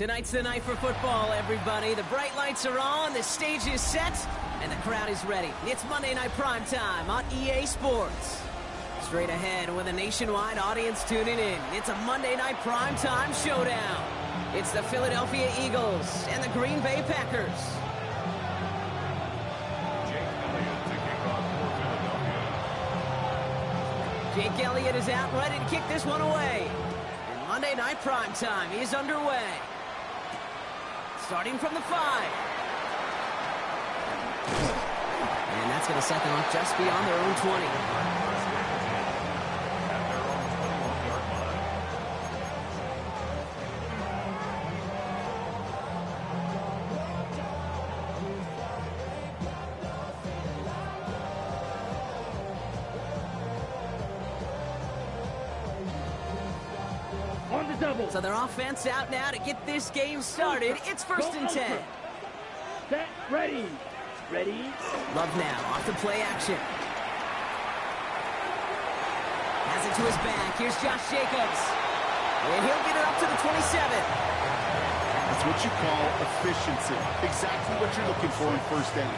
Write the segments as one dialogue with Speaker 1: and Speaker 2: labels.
Speaker 1: Tonight's the night for football, everybody. The bright lights are on, the stage is set, and the crowd is ready. It's Monday Night Prime Time on EA Sports. Straight ahead with a nationwide audience tuning in. It's a Monday Night Prime Time showdown. It's the Philadelphia Eagles and the Green Bay Packers. Jake Elliott is out ready to kick this one away. And Monday Night Prime Time is underway. Starting from the 5. And that's going to set them up just beyond their own 20. So their offense out now to get this game started. It's 1st and 10.
Speaker 2: Set, ready. Ready.
Speaker 1: Love now, off the play action. Has it to his back. Here's Josh Jacobs. And he'll get it up to the 27.
Speaker 3: That's what you call efficiency. Exactly what you're looking for in first down.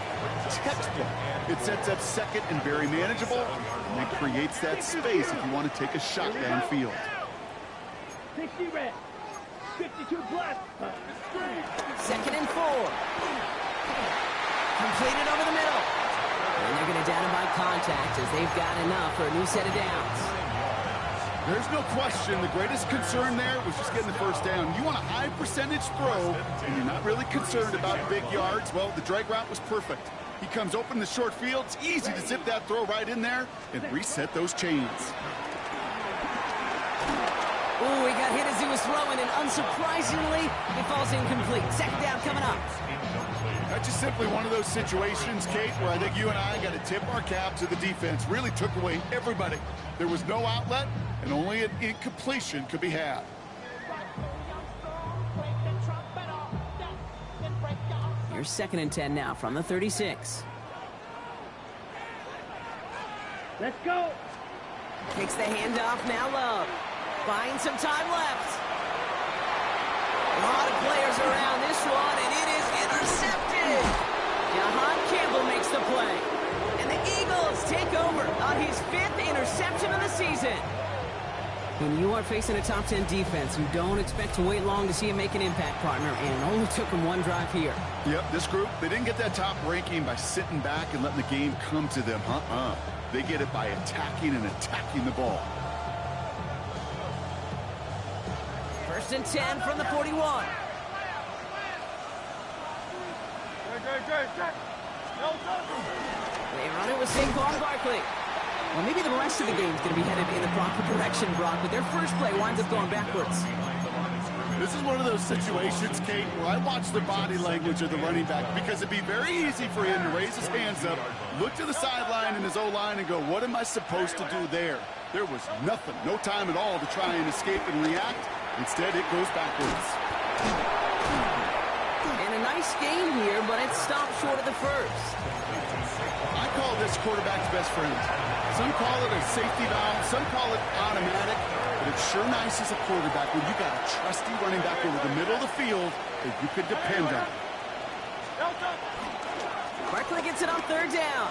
Speaker 3: Textbook. It sets up second and very manageable, and it creates that space if you want to take a shot downfield.
Speaker 2: 60 red, 52 black.
Speaker 1: 2nd and 4. Completed over the middle. And they're going to down him by contact as they've got enough for a new set of downs.
Speaker 3: There's no question the greatest concern there was just getting the first down. You want a high percentage throw, and you're not really concerned about big yards. Well, the drag route was perfect. He comes open the short field. It's easy to zip that throw right in there and reset those chains.
Speaker 1: Ooh, he got hit as he was throwing, and unsurprisingly, it falls incomplete. 2nd down coming up.
Speaker 3: That's just simply one of those situations, Kate, where I think you and I got to tip our cap to the defense. Really took away everybody. There was no outlet, and only an incompletion could be had.
Speaker 1: Here's 2nd and 10 now from the 36.
Speaker 2: Let's go.
Speaker 1: Takes the handoff, now Love. Buying some time left. A lot of players around this one, and it is intercepted. Jahan Campbell makes the play. And the Eagles take over on his 5th interception of the season. When you are facing a top 10 defense, you don't expect to wait long to see him make an impact, partner, and it only took him one drive here.
Speaker 3: Yep, this group, they didn't get that top ranking by sitting back and letting the game come to them. They get it by attacking the ball.
Speaker 1: 1st and 10 from the 41. They run it with Saquon Barkley. Well, maybe the rest of the game is going to be headed in the proper direction, Brock, but their first play winds up going backwards.
Speaker 3: This is one of those situations, Kate, where I watch the body language of the running back because it'd be very easy for him to raise his hands up, look to the sideline in his O-line and go, what am I supposed to do there? There was nothing, no time at all to try and escape and react. Instead, it goes backwards.
Speaker 1: And a nice game here, but it stopped short of the first.
Speaker 3: I call this quarterback's best friend. Some call it a safety valve, some call it automatic, but it's sure nice as a quarterback when you got a trusty running back over the middle of the field that you could depend on.
Speaker 1: Barkley gets it on 3rd down.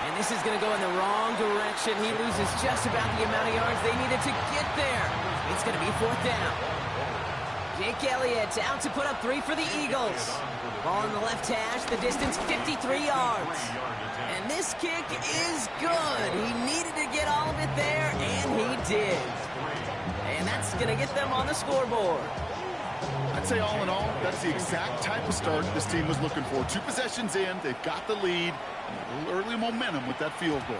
Speaker 1: And this is going to go in the wrong direction. He loses just about the amount of yards they needed to get there. It's going to be 4th down. Jake Elliott out to put up 3 for the Eagles. Ball in the left hash, the distance 53 yards. And this kick is good. He needed to get all of it there, and he did. And that's going to get them on the scoreboard.
Speaker 3: I'd say all in all, that's the exact type of start this team was looking for. 2 possessions in, they've got the lead, and a little early momentum with that field goal.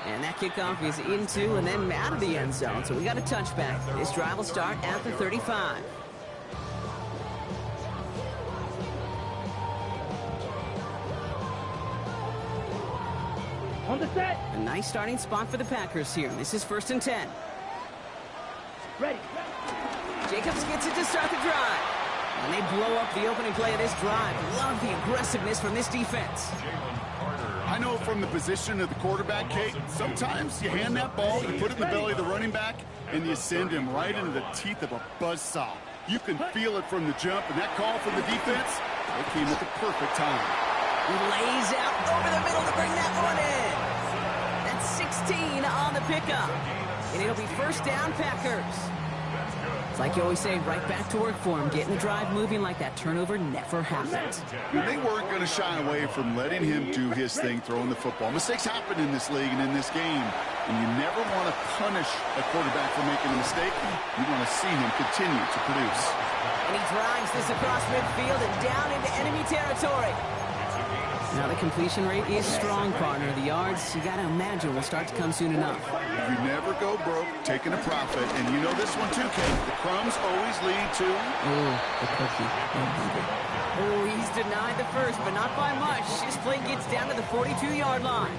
Speaker 1: And that kickoff is into and then out of the end zone, so we got a touchback. This drive will start at the 35.
Speaker 2: On the set.
Speaker 1: A nice starting spot for the Packers here. This is 1st and 10.
Speaker 2: Ready.
Speaker 1: Jacobs gets it to start the drive. And they blow up the opening play of this drive. Love the aggressiveness from this defense.
Speaker 3: I know from the position of the quarterback, Kate, sometimes you hand that ball, you put it in the belly of the running back, and you send him right into the teeth of a buzzsaw. You can feel it from the jump, and that call from the defense, it came at the perfect time.
Speaker 1: He lays out over the middle to bring that one in. That's 16 on the pickup. And it'll be first down, Packers. It's like you always say, right back to work for him. Getting the drive moving like that turnover never happened.
Speaker 3: They weren't going to shy away from letting him do his thing, throwing the football. Mistakes happen in this league and in this game. And you never want to punish a quarterback for making a mistake. You want to see him continue to produce.
Speaker 1: And he drives this across midfield and down into enemy territory. Now the completion rate is strong, partner. The yards, you got to imagine, will start to come soon enough.
Speaker 3: You never go broke taking a profit. And you know this one too, Kate. The crumbs always lead to...
Speaker 1: Oh, the cookie. Oh, he's denied the first, but not by much. His play gets down to the 42-yard line.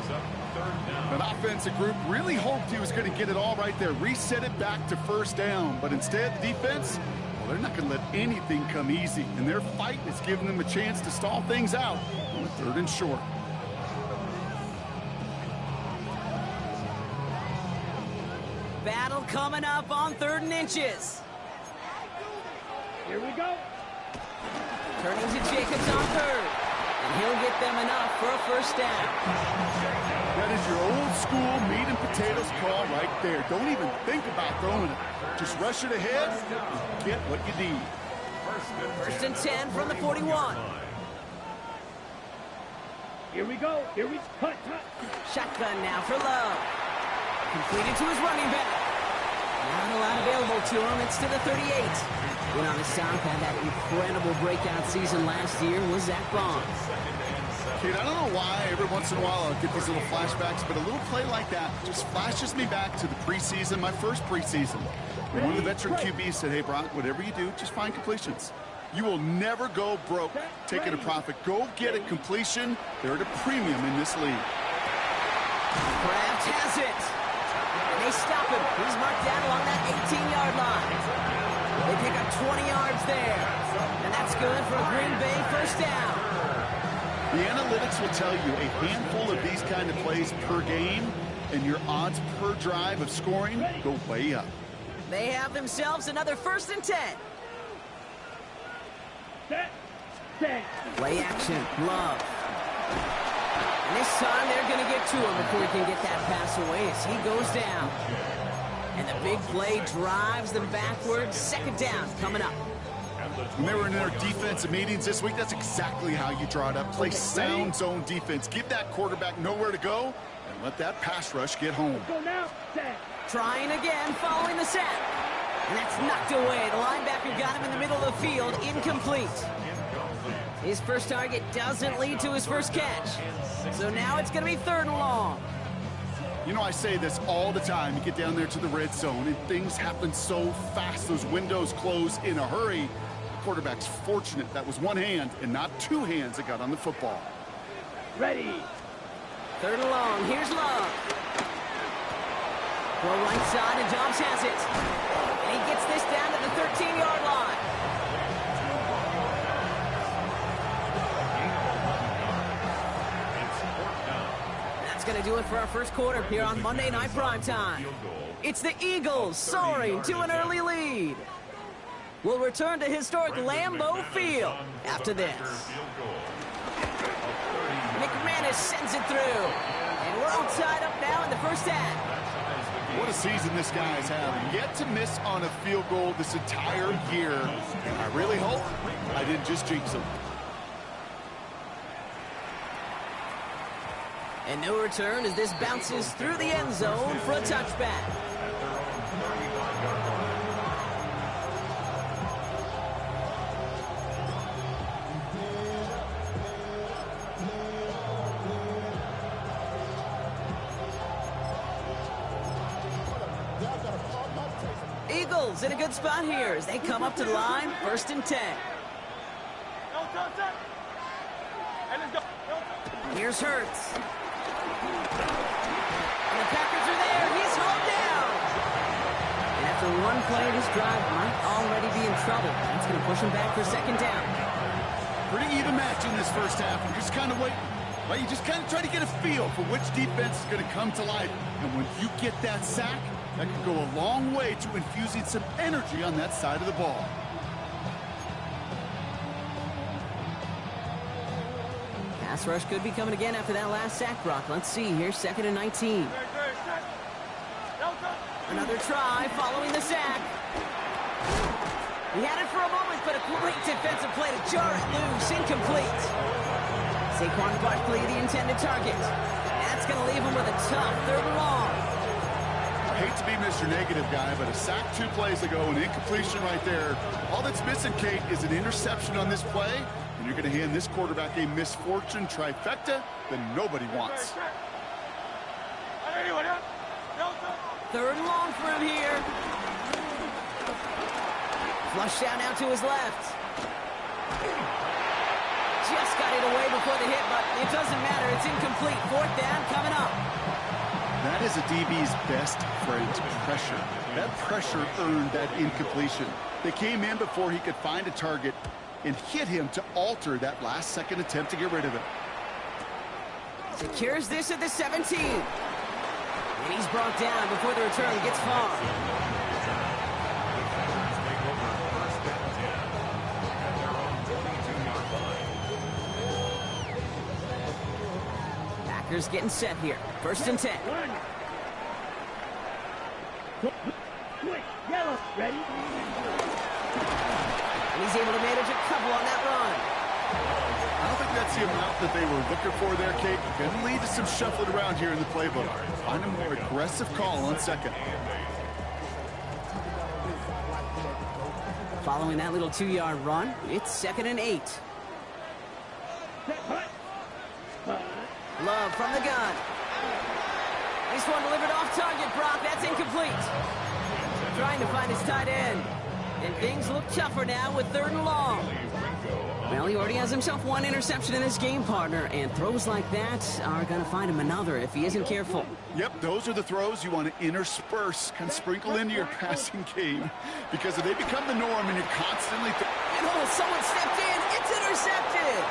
Speaker 3: An offensive group really hoped he was going to get it all right there, reset it back to first down. But instead, the defense, well, they're not going to let anything come easy. And their fight is giving them a chance to stall things out on 3rd and short.
Speaker 1: Battle coming up on 3rd and inches.
Speaker 2: Here we go.
Speaker 1: Turning to Jacobs on 3rd. And he'll get them enough for a first down.
Speaker 3: That is your old school meat and potatoes call right there. Don't even think about throwing it. Just rush it ahead and get what you need.
Speaker 1: First and 10 from the 41.
Speaker 2: Here we go. Here we cut.
Speaker 1: Shotgun now for Love. Completed to his running back. Not a lot available to him. It's to the 38. Went on the South, had that incredible breakout season last year, was Zach Bonds.
Speaker 3: Kid, I don't know why every once in a while I'll get these little flashbacks, but a little play like that just flashes me back to the preseason, my first preseason. When one of the veteran QBs said, hey, Brock, whatever you do, just find completions. You will never go broke taking a profit. Go get a completion. They're at a premium in this league.
Speaker 1: Kraft has it. And they stop him. He's marked down along that 18-yard line. They pick up 20 yards there. And that's good for a Green Bay first down.
Speaker 3: The analytics will tell you a handful of these kind of plays per game, and your odds per drive of scoring go way up.
Speaker 1: They have themselves another first and 10.
Speaker 2: Set.
Speaker 1: Play action. Love. And this time they're going to get to him before he can get that pass away as he goes down. And the big play drives them backwards. Second down coming up.
Speaker 3: When they were in their defensive meetings this week, that's exactly how you draw it up. Play sound zone defense. Give that quarterback nowhere to go and let that pass rush get home.
Speaker 2: Go now. Set.
Speaker 1: Trying again following the sack. And that's knocked away. The linebacker got him in the middle of the field. Incomplete. His first target doesn't lead to his first catch. So now it's going to be 3rd and long.
Speaker 3: You know, I say this all the time. You get down there to the red zone, and things happen so fast. Those windows close in a hurry. The quarterback's fortunate that was one hand and not two hands that got on the football.
Speaker 2: Ready.
Speaker 1: 3rd and long. Here's Love. Go right side, and Dobbs has it. And he gets this down to the 13-yard line. That's going to do it for our first quarter here on Monday Night Primetime. It's the Eagles soaring to an early lead. We'll return to historic Lambeau Field after this. McManus sends it through. And we're all tied up now in the first half.
Speaker 3: What a season this guy's having. Yet to miss on a field goal this entire year. And I really hope I didn't just jinx him.
Speaker 1: And no return as this bounces through the end zone for a touchback. Eagles in a good spot here as they come up to the line, 1st and 10. Here's Hurts. And the Packers are there. He's hauled down. And after one play, this drive might already be in trouble. That's going to push him back for 2nd down.
Speaker 3: Pretty even match in this first half. You're just kind of waiting. Right? You just kind of try to get a feel for which defense is going to come to life. And when you get that sack, that can go a long way to infusing some energy on that side of the ball.
Speaker 1: Pass rush could be coming again after that last sack, Brock. Let's see here, 2nd and 19. Another try following the sack. He had it for a moment, but a great defensive play to jar it loose. Incomplete. Saquon Barkley, the intended target. That's going to leave him with a tough 3rd and long.
Speaker 3: I hate to be Mr. Negative guy, but a sack 2 plays ago, an incompletion right there. All that's missing, Kate, is an interception on this play, and you're going to hand this quarterback a misfortune trifecta that nobody wants.
Speaker 1: 3rd and long for him here. Flush down now to his left. Just got it away before the hit, but it doesn't matter. It's incomplete. 4th down coming up.
Speaker 3: That is a DB's best friend, pressure. That pressure earned that incompletion. They came in before he could find a target and hit him to alter that last-second attempt to get rid of it.
Speaker 1: Secures this at the 17. And he's brought down before the return gets far. Packers getting set here. 1st and 10.
Speaker 2: Quick, yellow, ready?
Speaker 1: And he's able to manage a couple on that run.
Speaker 3: I don't think that's the amount that they were looking for there, Kate. Going to lead to some shuffling around here in the playbook. Find a more aggressive call on 2nd.
Speaker 1: Following that little 2-yard run, it's 2nd and 8. Love from the gun. Nice one delivered off target, Brock. That's incomplete. Trying to find his tight end. And things look tougher now with 3rd and long. Well, he already has himself 1 interception in his game, partner, and throws like that are going to find him another if he isn't careful.
Speaker 3: Yep, those are the throws you want to intersperse, kind of sprinkle into your passing game, because if they become the norm and you're constantly...
Speaker 1: Oh, someone stepped in. It's intercepted.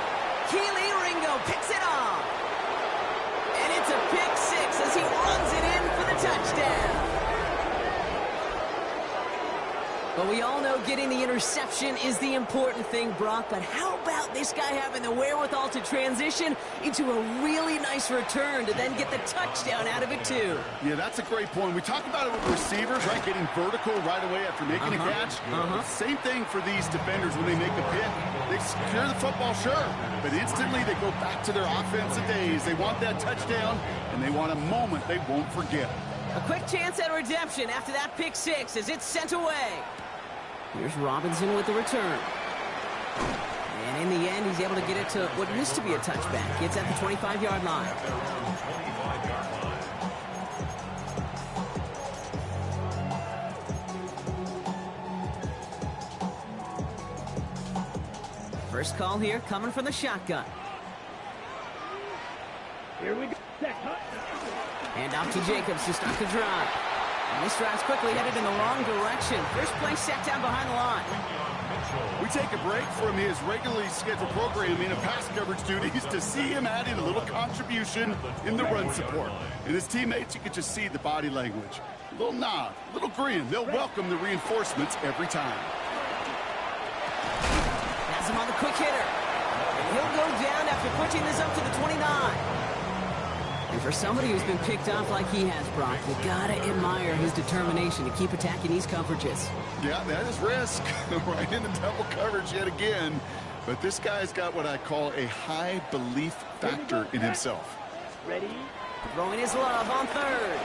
Speaker 1: Keely Ringo picks it off. And it's a pick 6 as he runs it in for the touchdown. But we all know getting the interception is the important thing, Brock. But how about this guy having the wherewithal to transition into a really nice return to then get the touchdown out of it, too?
Speaker 3: Yeah, that's a great point. We talk about it with receivers, right? Getting vertical right away after making a catch. Same thing for these defenders when they make a pick. They secure the football, sure, but instantly they go back to their offensive days. They want that touchdown, and they want a moment they won't forget.
Speaker 1: A quick chance at redemption after that pick 6 as it's sent away. Here's Robinson with the return. And in the end, he's able to get it to what used to be a touchback. It's at the 25-yard line. First call here coming from the shotgun.
Speaker 2: Here we go.
Speaker 1: And out to Jacobs to start the drive. And this drive's quickly headed in the wrong direction. First play set down behind the line.
Speaker 3: We take a break from his regularly scheduled programming of pass coverage duties to see him add in a little contribution in the run support. And his teammates, you can just see the body language. A little nod, a little grin. They'll welcome the reinforcements every time.
Speaker 1: Has him on the quick hitter. And he'll go down after pushing this up to the 29. And for somebody who's been picked off like he has, Brock, you gotta admire his determination to keep attacking these coverages.
Speaker 3: Yeah, that is risk. Right into double coverage yet again. But this guy's got what I call a high belief factor in himself.
Speaker 2: Ready?
Speaker 1: Throwing his love on 3rd.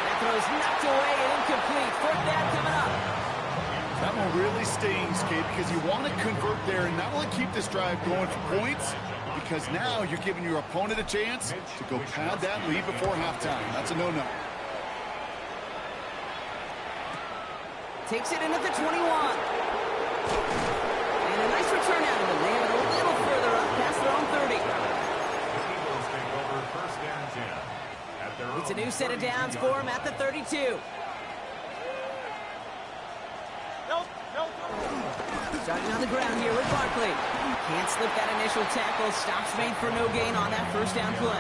Speaker 1: That throw's knocked away and incomplete. 4th down coming up.
Speaker 3: That one really stings, Kate, because you want to convert there and not only keep this drive going for points, because now you're giving your opponent a chance to go pad that lead before halftime. That's a no-no.
Speaker 1: Takes it in at the 21. And a nice return out of it. They have it a little further up past their own 30. It's a new set of downs for him at the 32. Starting on the ground here with Barkley. Can't slip that initial tackle. Stops made for no gain on that first down play.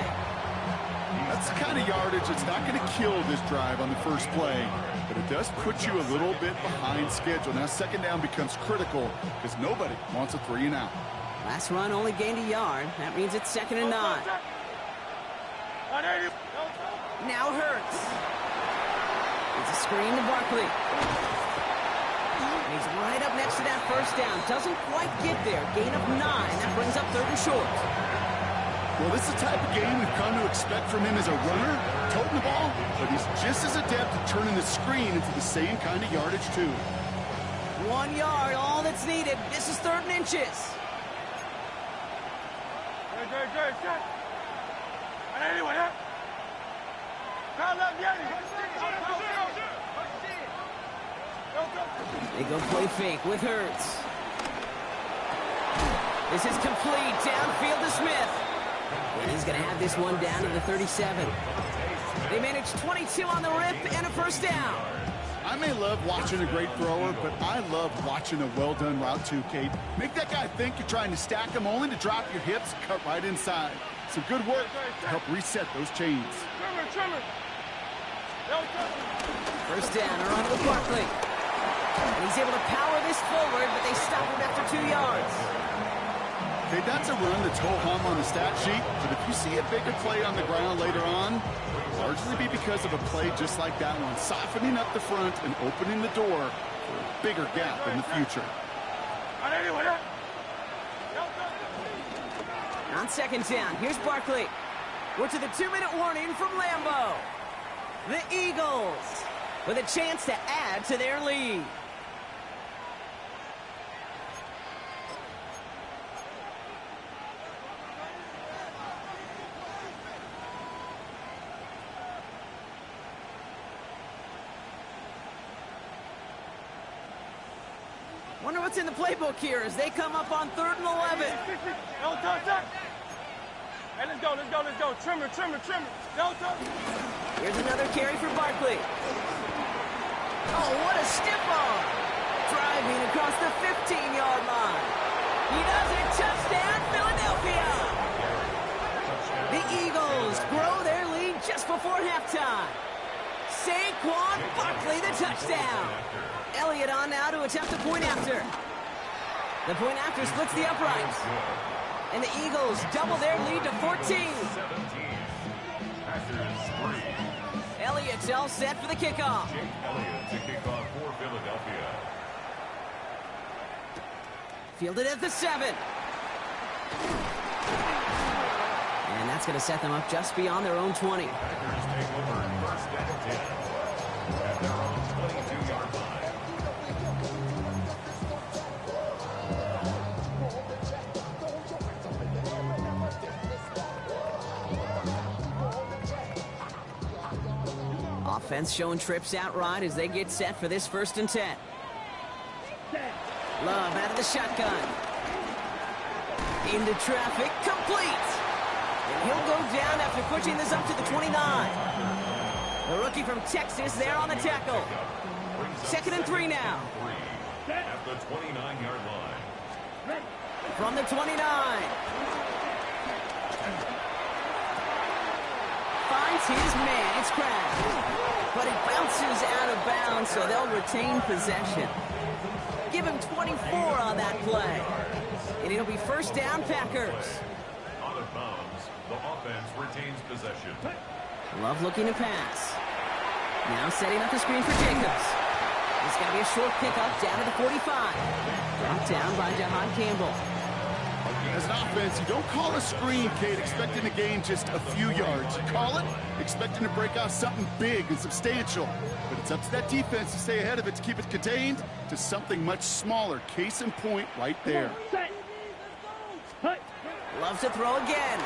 Speaker 3: That's the kind of yardage that's not going to kill this drive on the first play, but it does put you a little bit behind schedule. Now 2nd down becomes critical because nobody wants a 3 and out.
Speaker 1: Last run only gained a yard. That means it's 2nd and 9. Now Hurts. It's a screen to Barkley. He's right up next to that first down. Doesn't quite get there. Gain of 9. That brings up 3rd and short.
Speaker 3: Well, this is the type of game we've come to expect from him as a runner, toting the ball, but he's just as adept at turning the screen into the same kind of yardage, too.
Speaker 1: 1 yard, all that's needed. This is 3rd and inches. They go play fake with Hurts. This is complete. Downfield to Smith. And he's going to have this one down to the 37. They manage 22 on the rip and a first down.
Speaker 3: I may love watching a great thrower, but I love watching a well-done route too, Kate. Make that guy think you're trying to stack him only to drop your hips, cut right inside. Some good work to help reset those chains.
Speaker 1: First down, around with Barkley. And he's able to power this forward, but they stop him after 2 yards.
Speaker 3: Okay, that's a run that's ho-hum on the stat sheet, but if you see a bigger play on the ground later on, largely be because of a play just like that one, softening up the front and opening the door for a bigger gap in the future.
Speaker 1: On 2nd down, here's Barkley. We're to the 2-minute warning from Lambeau. The Eagles with a chance to add to their lead. Wonder what's in the playbook here as they come up on 3rd and 11.
Speaker 4: Hey, let's go. Trimmer.
Speaker 1: Here's another carry for Barkley. Oh, what a stiff arm. Driving across the 15-yard line. He does it. Touchdown, Philadelphia. The Eagles grow their lead just before halftime. Saquon Barkley, the touchdown. Elliott on now to attempt the point after. The point after splits the uprights. And the Eagles double their lead to 14. Elliott's all set for the kickoff.
Speaker 5: Elliott to kick off for Philadelphia.
Speaker 1: Fielded at the 7. And that's going to set them up just beyond their own 20.
Speaker 5: Packers take over 1st and 10 at their own 22-yard line.
Speaker 1: Offense showing trips out right as they get set for this 1st and 10. Love out of the shotgun. Into traffic, complete. And he'll go down after pushing this up to the 29. The rookie from Texas there on the tackle. 2nd and 3 now.
Speaker 5: At the 29-yard line.
Speaker 1: From the 29. Finds his man. It's Crabbe. But he bounces out of bounds, so they'll retain possession. Give him 24 on that play. And it'll be 1st down, Packers.
Speaker 5: Out of bounds, the offense retains possession.
Speaker 1: Love looking to pass. Now setting up the screen for Jacobs. It's going to be a short pickup down to the 45. Brought down by Jahan Campbell.
Speaker 3: As an offense, you don't call a screen, Kate, expecting to gain just a few yards. You call it expecting to break off something big and substantial. But it's up to that defense to stay ahead of it, to keep it contained to something much smaller. Case in point right there.
Speaker 1: Loves to throw again.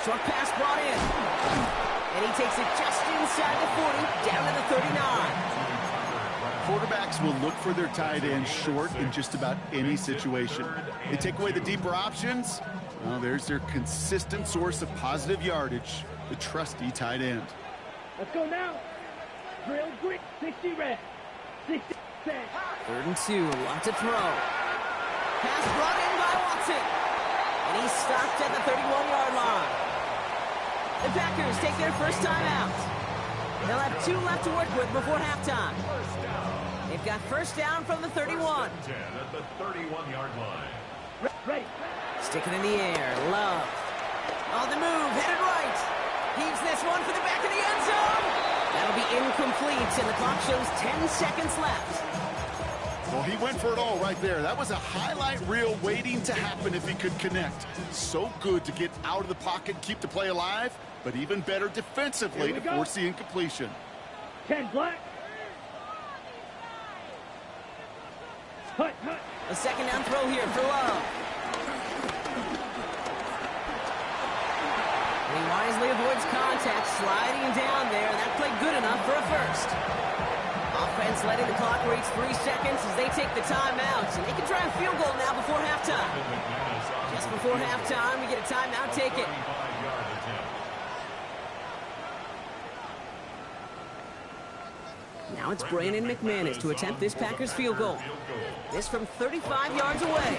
Speaker 1: Short pass brought in. And he takes it just inside the 40, down to the 39.
Speaker 3: Quarterbacks will look for their tight end short in just about any situation. They take away the deeper options. Well, there's their consistent source of positive yardage, the trusty tight end.
Speaker 2: Let's go now. Drill quick. 60 red. 60 set.
Speaker 1: 3rd and 2, a lot to throw. Pass brought in by Watson. And he's stopped at the 31-yard line. The Packers take their first time out. They'll have 2 left to work with before halftime. They've got 1st down from the 31.
Speaker 5: 10 at the 31-yard line.
Speaker 2: Ready.
Speaker 1: Stick it in the air. Love. On the move. Headed right. Heaves this one for the back of the end zone. That'll be incomplete, and the clock shows 10 seconds left.
Speaker 3: Well, he went for it all right there. That was a highlight reel waiting to happen if he could connect. So good to get out of the pocket and keep the play alive, but even better defensively to force the incompletion.
Speaker 2: 10 black. Hut.
Speaker 1: A second down throw here for Love. He wisely avoids contact, sliding down there. That played good enough for a first. Offense letting the clock reach 3 seconds as they take the timeouts. And they can try a field goal now before halftime. Just before halftime, we get a timeout, take it. Now it's Brandon McManus to attempt this Packers field goal. This from 35 yards away.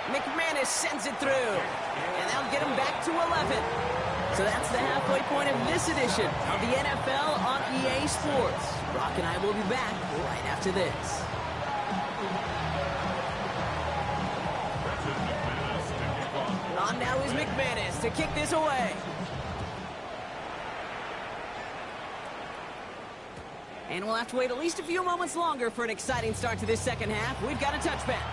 Speaker 1: McManus sends it through. And that'll get him back to 11. So that's the halfway point of this edition of the NFL on EA Sports. Brock and I will be back right after this. On now is McManus to kick this away. And we'll have to wait at least a few moments longer for an exciting start to this second half. We've got a touchback.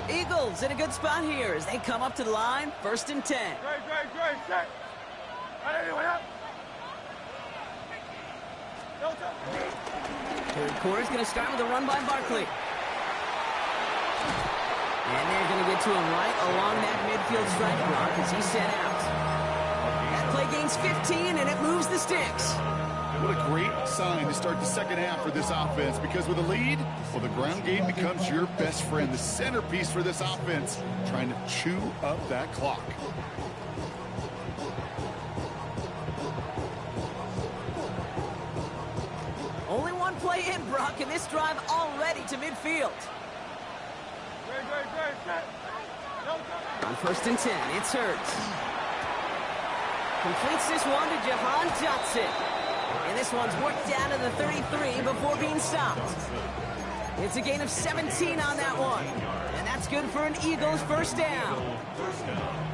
Speaker 1: Eagles in a good spot here as they come up to the line, 1st and 10.
Speaker 4: Great, set. Anyway, up.
Speaker 1: Third quarter's going to start with a run by Barkley. And they're going to get to him right along that midfield strike block as he's set out. That play gains 15, and it moves the sticks.
Speaker 3: What a great sign to start the second half for this offense, because with a lead, well, the ground game becomes your best friend, the centerpiece for this offense, trying to chew up that clock.
Speaker 1: Only one play in, Brock, and this drive already to midfield.
Speaker 4: Great, set.
Speaker 1: On 1st and 10, it's Hurts. Completes this one to Jahan Dotson. And this one's worked down to the 33 before being stopped. It's a gain of 17 on that one. And that's good for an Eagles first down.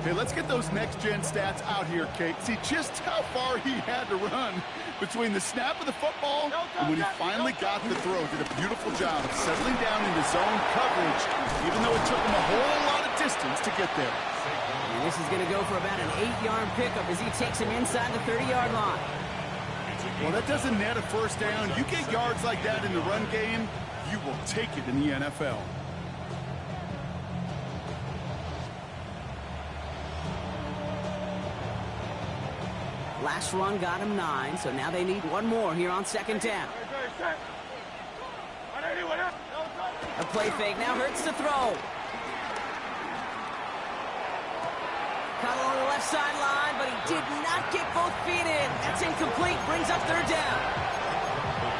Speaker 3: Okay, let's get those next-gen stats out here, Kate. See just how far he had to run between the snap of the football and when he finally got the throw. Did a beautiful job of settling down into zone coverage, even though it took him a whole lot of distance to get there.
Speaker 1: And this is going to go for about an 8-yard pickup as he takes him inside the 30-yard line.
Speaker 3: Well, that doesn't net a first down. You get yards like that in the run game, you will take it in the NFL.
Speaker 1: Last run got him 9, so now they need one more here on 2nd down. A play fake now Hurts to throw. Caught along the left sideline, but he did not get both feet in. That's incomplete. Brings up 3rd down.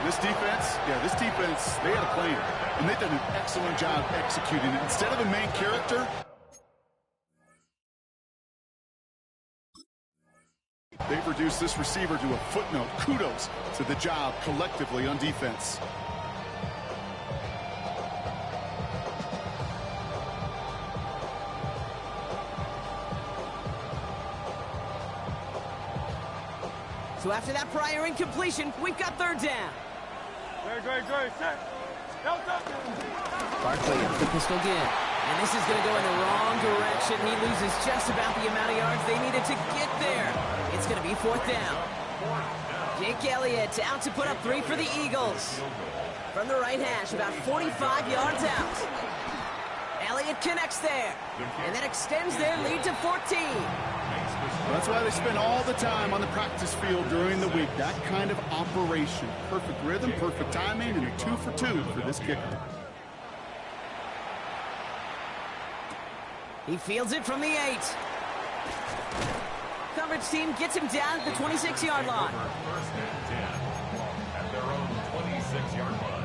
Speaker 3: This defense, they had a plan, and they've done an excellent job executing it. Instead of a main character, they've reduced this receiver to a footnote. Kudos to the job collectively on defense.
Speaker 1: So after that prior incompletion, we've got 3rd down.
Speaker 4: Great, set.
Speaker 1: Barkley up the pistol again. And this is going to go in the wrong direction. He loses just about the amount of yards they needed to get there. It's going to be 4th down. Jake Elliott out to put up 3 for the Eagles. From the right hash, about 45 yards out. Elliott connects there. And that extends their lead to 14.
Speaker 3: That's why they spend all the time on the practice field during the week. That kind of operation. Perfect rhythm, perfect timing, and a 2 for 2 for this kicker.
Speaker 1: He fields it from the 8. Coverage team gets him down at the 26-yard line.
Speaker 5: 1st and 10 at their own 26-yard line.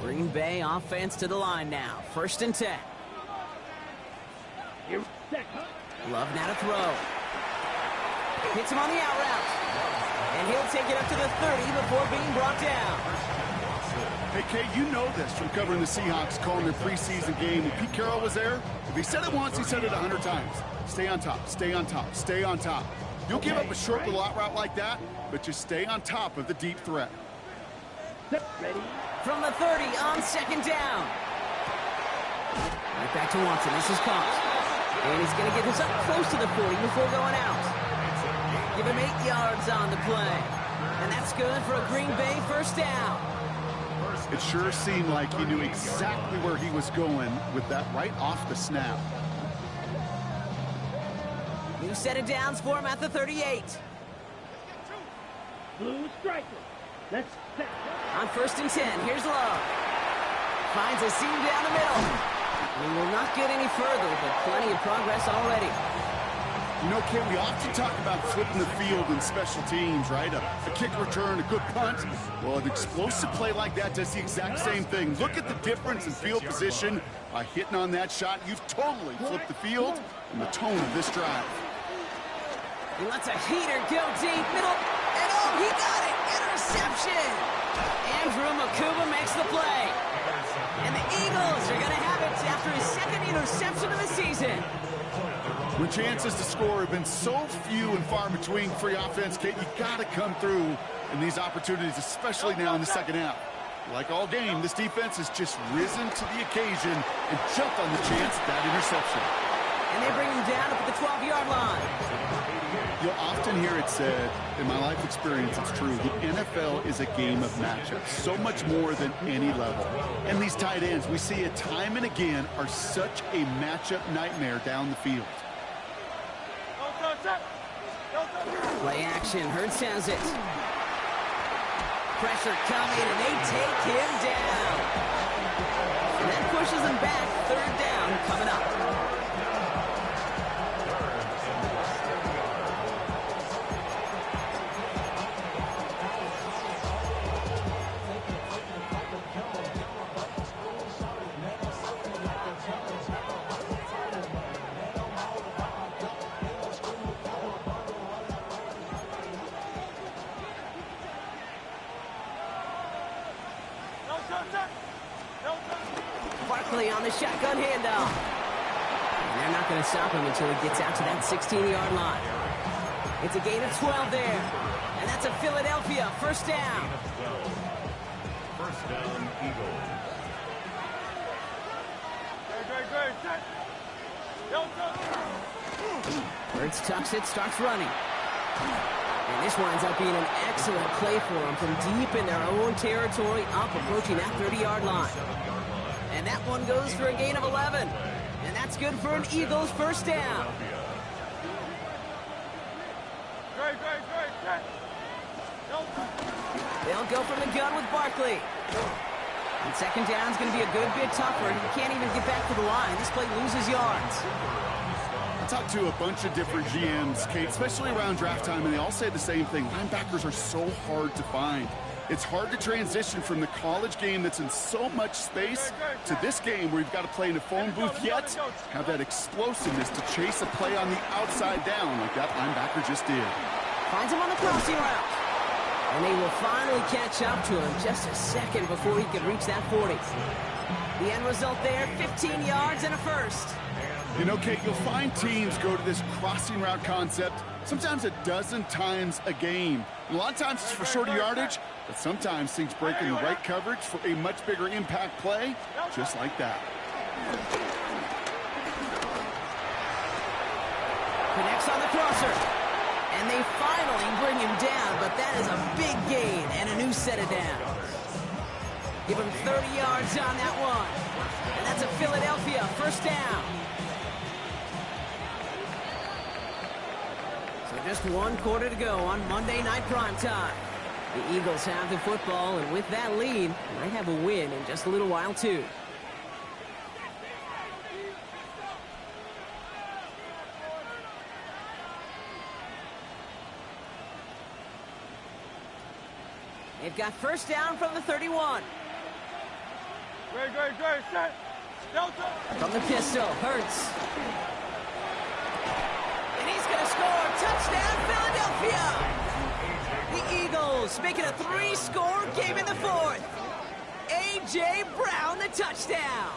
Speaker 1: Green Bay offense to the line now. 1st and 10.
Speaker 2: Set.
Speaker 1: Love now to throw. Hits him on the out route. And he'll take it up to the 30 before being brought down.
Speaker 3: Hey, Kate, you know this from covering the Seahawks, calling their preseason game. When Pete Carroll was there, if he said it once, he said it 100 times. Stay on top, stay on top, stay on top. You'll give up a short little out route like that, but just stay on top of the deep threat.
Speaker 2: Ready.
Speaker 1: From the 30 on second down. Right back to Watson. This is caught. And he's going to get this up close to the 40 before going out. Give him 8 yards on the play. And that's good for a Green Bay first down.
Speaker 3: It sure seemed like he knew exactly where he was going with that right off the snap.
Speaker 1: New set of downs for him at the 38.
Speaker 2: Blue striker. Let's set.
Speaker 1: On first and 10, here's Love. Finds a seam down the middle. He will not get any further, but plenty of progress already.
Speaker 3: You know, Kate, we often talk about flipping the field in special teams, right? A kick return, a good punt. Well, an explosive play like that does the exact same thing. Look at the difference in field position by hitting on that shot. You've totally flipped the field and the tone of this drive.
Speaker 1: He lets a heater go deep, middle, and oh, he got it! Interception! Andrew Makuba makes the play. And the Eagles are going to have it after his second interception of the season.
Speaker 3: When chances to score have been so few and far between for your offense, Kate, you got to come through in these opportunities, especially now in the second half. Like all game, this defense has just risen to the occasion and jumped on the chance of that interception.
Speaker 1: And they bring him down up at the 12-yard line.
Speaker 3: You'll often hear it said, in my life experience, it's true, the NFL is a game of matchups, so much more than any level. And these tight ends, we see it time and again, are such a matchup nightmare down the field.
Speaker 1: Play action, Hurts has it. Pressure coming, and they take him down. And that pushes him back, third down coming up. Barkley on the shotgun handoff. And they're not going to stop him until he gets out to that 16-yard line. It's a gain of 12 there. And that's a Philadelphia first down.
Speaker 5: First down, Eagles.
Speaker 1: Hurts tucks it, starts running. And this winds up being an excellent play for them from deep in their own territory, up approaching that 30-yard line. And that one goes for a gain of 11. And that's good for an Eagles first down. They'll go from the gun with Barkley. And second down is going to be a good bit tougher. He can't even get back to the line. This play loses yards.
Speaker 3: I talked to a bunch of different GMs, Kate, especially around draft time, and they all say the same thing. Linebackers are so hard to find. It's hard to transition from the college game that's in so much space to this game where you've got to play in a phone booth, yet have that explosiveness to chase a play on the outside down like that linebacker just did.
Speaker 1: Finds him on the crossing route. And they will finally catch up to him just a second before he can reach that 40. The end result there, 15 yards and a first.
Speaker 3: You know, Kate, you'll find teams go to this crossing route concept sometimes a dozen times a game. And a lot of times it's for shorter yardage, but sometimes things break in the right coverage for a much bigger impact play, just like that.
Speaker 1: Connects on the crosser. And they finally bring him down, but that is a big gain and a new set of downs. Give him 30 yards on that one. And that's a Philadelphia first down. So just one quarter to go on Monday Night Primetime. The Eagles have the football, and with that lead, might have a win in just a little while, too. They've got first down from the 31.
Speaker 4: Great, set. Delta.
Speaker 1: From the pistol, Hurts. score. Touchdown, Philadelphia. The Eagles make it a 3-score game in the fourth. A.J. Brown, the touchdown.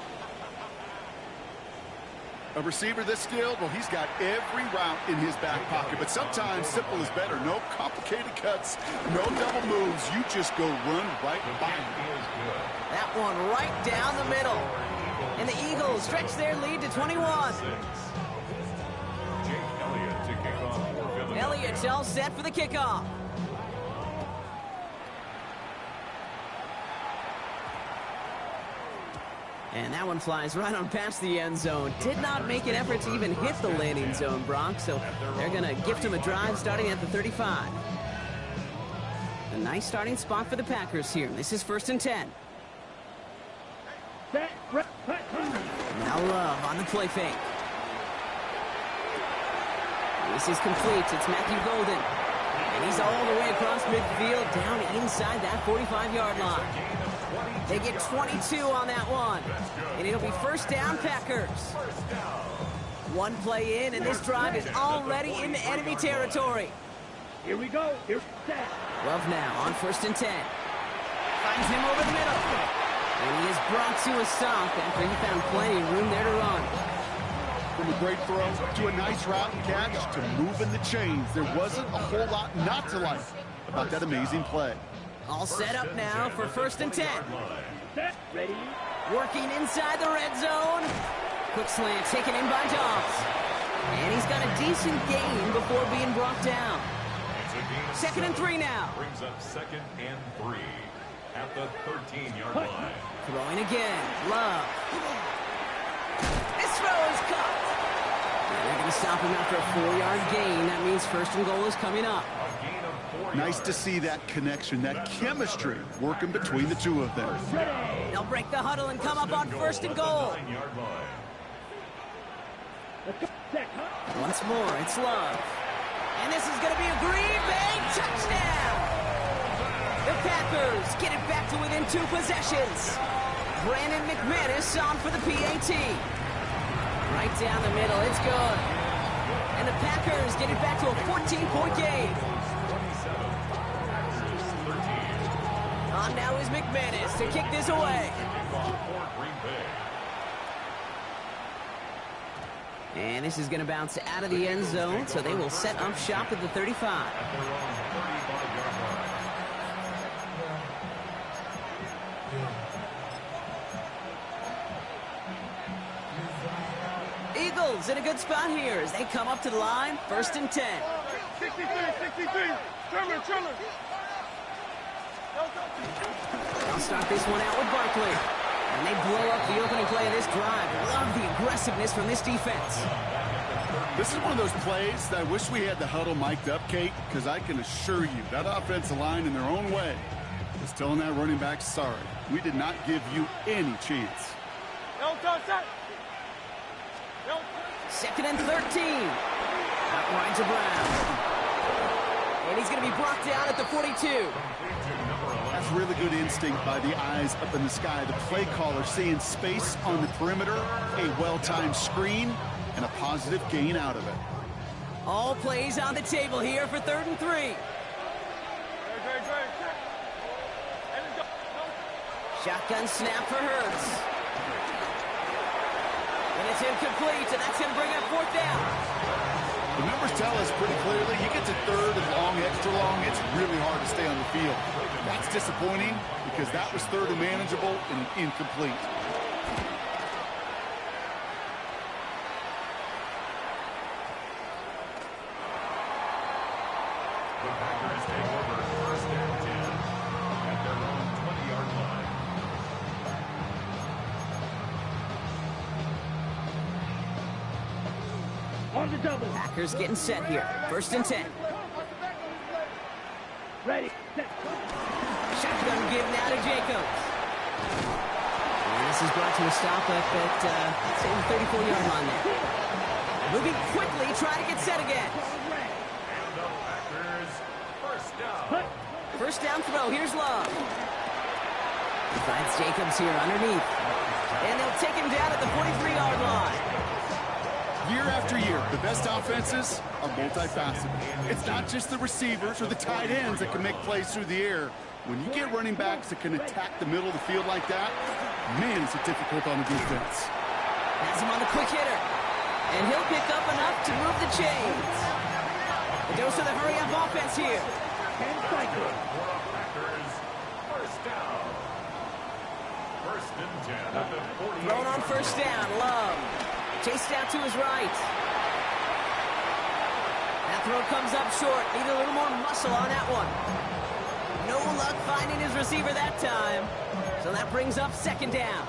Speaker 3: A receiver this skilled, well, he's got every route in his back pocket, but sometimes simple is better. No complicated cuts, no double moves. You just go run right by him.
Speaker 1: That one right down the middle. And the Eagles stretch their lead to 21. Elliott's all set for the kickoff. And that one flies right on past the end zone. Did not make an effort to even hit the landing zone, Brock, so they're going to gift him a drive starting at the 35. A nice starting spot for the Packers here. This is 1st and 10. Now Love on the play fake. This is complete. It's Matthew Golden. And he's all the way across midfield, down inside that 45-yard line. They get 22 on that one. And it'll be 1st down, Packers. One play in, and this drive is already into enemy territory.
Speaker 2: Here we go. Here's that.
Speaker 1: Love now on 1st and 10. Finds him over the middle. And he is brought to a stop after he found plenty of room there to run.
Speaker 3: From a great throw to a nice route and catch to moving the chains, there wasn't a whole lot not to like about that amazing play.
Speaker 1: All set up now for 1st and 10.
Speaker 2: Set. Ready.
Speaker 1: Working inside the red zone. Quick slant taken in by Dobbs. And he's got a decent gain before being brought down. 2nd and 3 now.
Speaker 5: Brings up 2nd and 3 at the 13-yard line.
Speaker 1: Throwing again. Love. This throw is caught. They're going to stop him after a 4-yard gain. That means 1st and goal is coming up.
Speaker 5: A gain of 4
Speaker 3: Nice
Speaker 5: yards.
Speaker 3: to see that connection, that chemistry working between the two of them.
Speaker 1: They'll break the huddle and come up on 1st and goal.
Speaker 5: 9-yard line.
Speaker 2: Let's go. Set.
Speaker 1: Once more, it's Love. And this is going to be a Green Bay touchdown. The Packers get it back to within 2 possessions. Brandon McManus on for the PAT. Right down the middle, it's good. And the Packers get it back to a 14-point game.
Speaker 5: 27.
Speaker 1: On now is McManus to kick this away. And this is going to bounce out of the end zone, so they will set up shop at the 35. Eagles in a good spot here as they come up to the line, 1st and 10.
Speaker 4: 63. Trimmer.
Speaker 1: I'll start this one out with Barkley. And they blow up the opening play of this drive. Love the aggressiveness from this defense.
Speaker 3: This is one of those plays that I wish we had the huddle mic'd up, Kate, because I can assure you that offensive line in their own way is telling that running back, sorry, we did not give you any chance.
Speaker 1: 2nd and 13. Out wide to Brown. And he's going to be brought down at the 42.
Speaker 3: That's really good instinct by the eyes up in the sky. The play caller seeing space on the perimeter, a well-timed screen, and a positive gain out of it.
Speaker 1: All plays on the table here for 3rd and 3. Shotgun snap for Hurts. And it's incomplete, and that's going to bring up 4th down.
Speaker 3: The numbers tell us pretty clearly, you get to 3rd and long, extra long, it's really hard to stay on the field. That's disappointing because that was 3rd and manageable and incomplete.
Speaker 5: The Packers take over 1st and 10 at their own 20-yard line.
Speaker 2: On the double.
Speaker 1: Packers getting set here. 1st and 10.
Speaker 2: Ready. Set.
Speaker 1: Shotgun given out to Jacobs. And this is brought to a stop up at, say, the 34-yard line there. Moving quickly, trying to get set again.
Speaker 5: And the Packers, 1st down.
Speaker 1: 1st down throw. Here's Love. He finds Jacobs here underneath. And they'll take him down at the 43-yard line.
Speaker 3: Year after year, the best offenses are multifaceted. It's not just the receivers or the tight ends that can make plays through the air. When you get running backs that can attack the middle of the field like that, man, is it difficult on the defense.
Speaker 1: Has him on the quick hitter. And he'll pick up enough to move the chains. A dose of the hurry-up offense here.
Speaker 5: Packers, first down. First and 10 at the 40.
Speaker 1: Thrown on first down, Love. Chased out to his right. That throw comes up short. Need a little more muscle on that one. No luck finding his receiver that time. So that brings up second down.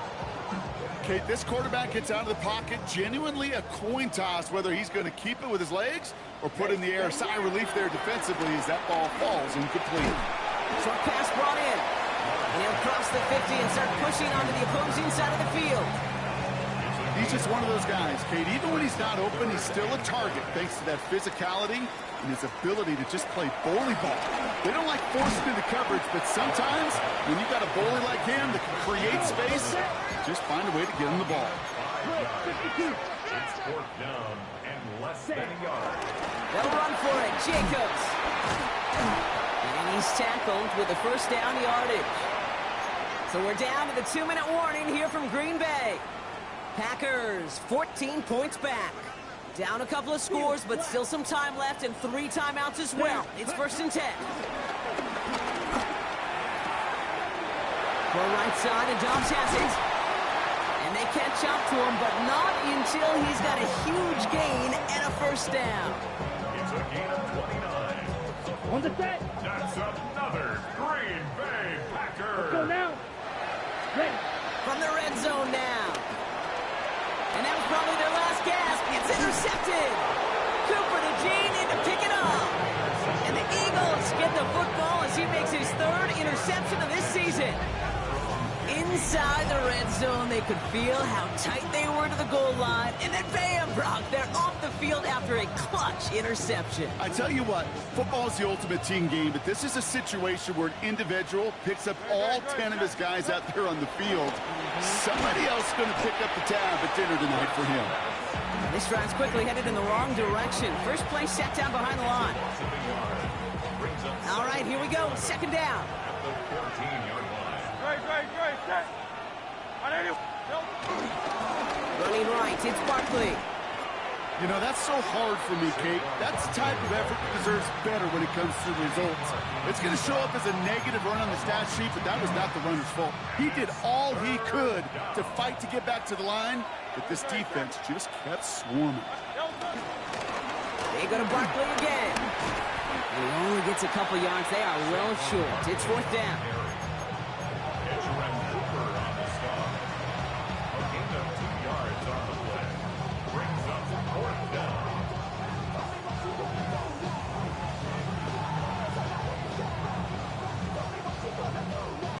Speaker 3: Okay, this quarterback gets out of the pocket, genuinely a coin toss whether he's going to keep it with his legs or put in the air. Sigh of relief there defensively as that ball falls incomplete.
Speaker 1: Short pass brought in. And he'll cross the 50 and start pushing onto the opposing side of the field.
Speaker 3: He's just one of those guys, Kate. Even when he's not open, he's still a target thanks to that physicality and his ability to just play bully ball. They don't like forcing into coverage, but sometimes when you got a bully like him that can create space, just find a way to get him the ball.
Speaker 5: It's fourth down and less than a yard.
Speaker 1: They'll run for it. Jacobs. And he's tackled with the first down yardage. So we're down to the 2-minute warning here from Green Bay. Packers 14 points back. Down a couple of scores, but still some time left and 3 timeouts as well. It's first and 10. For right side, and Dobbs has it. And they catch up to him, but not until he's got a huge gain and a first down.
Speaker 5: It's a gain of 29.
Speaker 2: On the set.
Speaker 5: That's another Green Bay Packer.
Speaker 2: Go now. Ready.
Speaker 1: From the red zone now. And that was probably their last gasp. It's intercepted. Cooper to Gene in to pick it up. And the Eagles get the football as he makes his 3rd interception of this season. Inside the red zone, they could feel how tight they were to the goal line. And then bam, Brock, they're off the field after a clutch interception.
Speaker 3: I tell you what, football is the ultimate team game, but this is a situation where an individual picks up all 10 of his guys out there on the field. Somebody else is going to pick up the tab at dinner tonight for him.
Speaker 1: This drive's quickly headed in the wrong direction. First play set down behind the line. All right, here we go. Second down.
Speaker 5: The 14-yard line.
Speaker 4: Great, set.
Speaker 1: Running right, it's Barkley.
Speaker 3: You know, that's so hard for me, Kate. That's the type of effort that deserves better when it comes to the results. It's going to show up as a negative run on the stat sheet, but that was not the runner's fault. He did all he could to fight to get back to the line, but this defense just kept swarming.
Speaker 1: They go to Barkley again. And he only gets a couple yards. They are well short. It's fourth down.